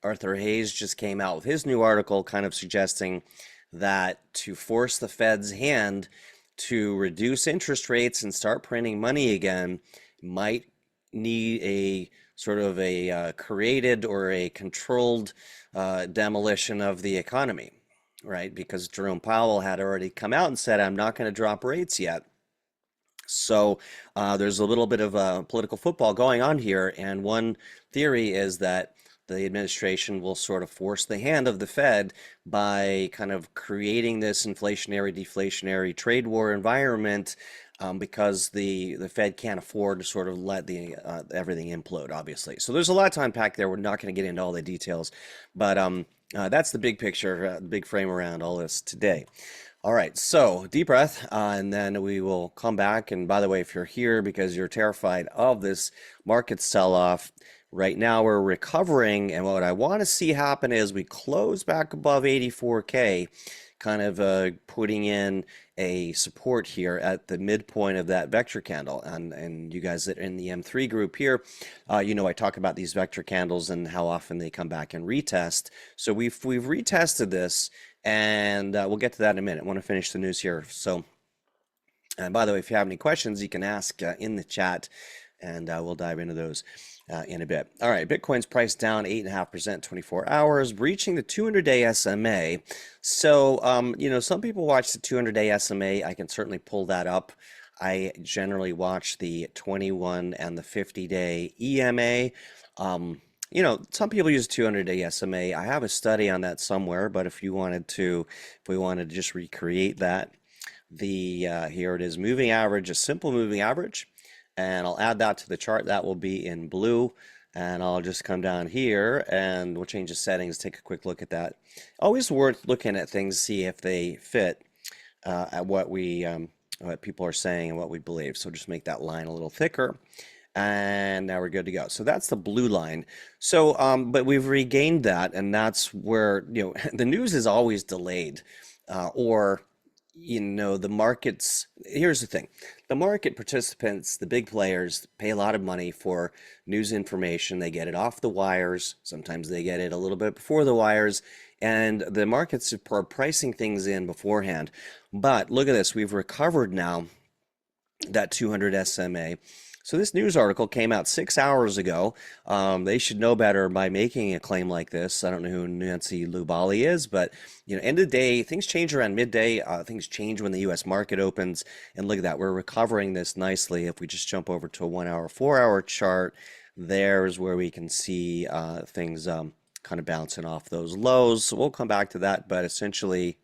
Arthur Hayes just came out with his new article kind of suggesting that to force the Fed's hand to reduce interest rates and start printing money again might need a sort of a created or a controlled demolition of the economy, right? Because Jerome Powell had already come out and said, I'm not going to drop rates yet. So there's a little bit of political football going on here, and one theory is that the administration will sort of force the hand of the Fed by kind of creating this inflationary, deflationary trade war environment because the Fed can't afford to sort of let the everything implode, obviously. So there's a lot to unpack there. We're not going to get into all the details, but that's the big picture, the big frame around all this today. All right, so deep breath, and then we will come back. And by the way, if you're here because you're terrified of this market sell-off, right now we're recovering, and what I want to see happen is we close back above 84K, kind of putting in a support here at the midpoint of that vector candle. And you guys that are in the M3 group here, you know I talk about these vector candles and how often they come back and retest. So we've retested this, and we'll get to that in a minute. I want to finish the news here. So, and by the way, if you have any questions, you can ask in the chat, and we'll dive into those in a bit. All right, Bitcoin's price down 8.5%, 24 hours, breaching the 200-day SMA. So, you know, some people watch the 200-day SMA. I can certainly pull that up. I generally watch the 21 and the 50-day EMA. You know, some people use 200-day SMA. I have a study on that somewhere, but if we wanted to just recreate that, here it is, moving average, a simple moving average, and I'll add that to the chart. That will be in blue, and I'll just come down here and we'll change the settings, take a quick look at that. Always worth looking at things, see if they fit at what people are saying and what we believe. So just make that line a little thicker. And now we're good to go. So that's the blue line. So, but we've regained that, and that's where, you know, the news is always delayed, or, you know, the markets. Here's the thing: the market participants, the big players, pay a lot of money for news information. They get it off the wires. Sometimes they get it a little bit before the wires, and the markets are pricing things in beforehand. But look at this: we've recovered now that 200 SMA. So this news article came out 6 hours ago. They should know better by making a claim like this. I don't know who Nancy Lubali is, but you know, end of the day, things change around midday. Things change when the U.S. market opens. And look at that, we're recovering this nicely. If we just jump over to a 1 hour, 4 hour chart, there's where we can see things kind of bouncing off those lows. So we'll come back to that, but essentially,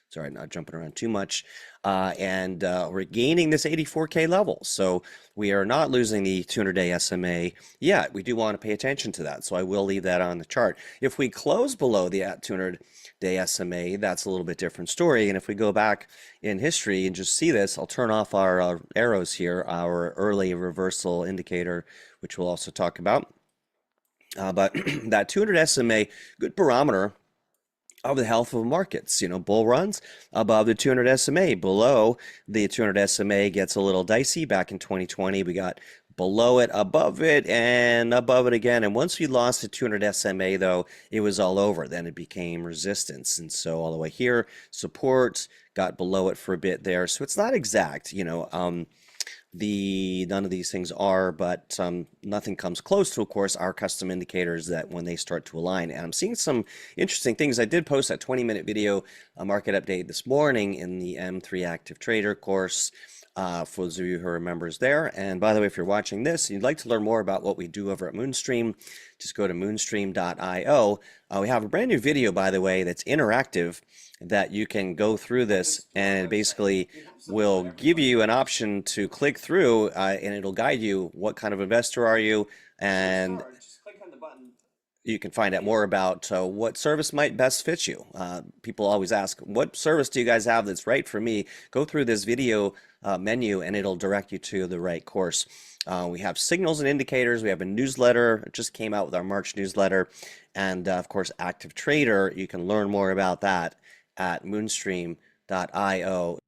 sorry, not jumping around too much, and regaining this 84K level. So we are not losing the 200-day SMA yet. We do want to pay attention to that. So I will leave that on the chart. If we close below the 200-day SMA, that's a little bit different story. And if we go back in history and just see this, I'll turn off our arrows here, our early reversal indicator, which we'll also talk about. But that 200 SMA, good barometer of the health of markets. You know, bull runs above the 200 SMA, below the 200 SMA gets a little dicey. Back in 2020, we got below it, above it, and above it again. And once we lost the 200 SMA, though, it was all over. Then it became resistance. And so all the way here, support, got below it for a bit there. So it's not exact, you know, none of these things are, but nothing comes close to, of course, our custom indicators that when they start to align. And I'm seeing some interesting things. I did post that 20-minute video market update this morning in the M3 Active Trader course for those of you who are members there. And by the way, if you're watching this and you'd like to learn more about what we do over at Moonstream, just go to moonstream.io. We have a brand new video, by the way, that's interactive, that you can go through this, and it basically will give you an option to click through, and it'll guide you what kind of investor are you, and you can find out more about what service might best fit you. People always ask, what service do you guys have that's right for me? Go through this video menu and it'll direct you to the right course. We have signals and indicators. We have a newsletter. It just came out with our March newsletter. And of course, Active Trader, you can learn more about that at moonstream.io.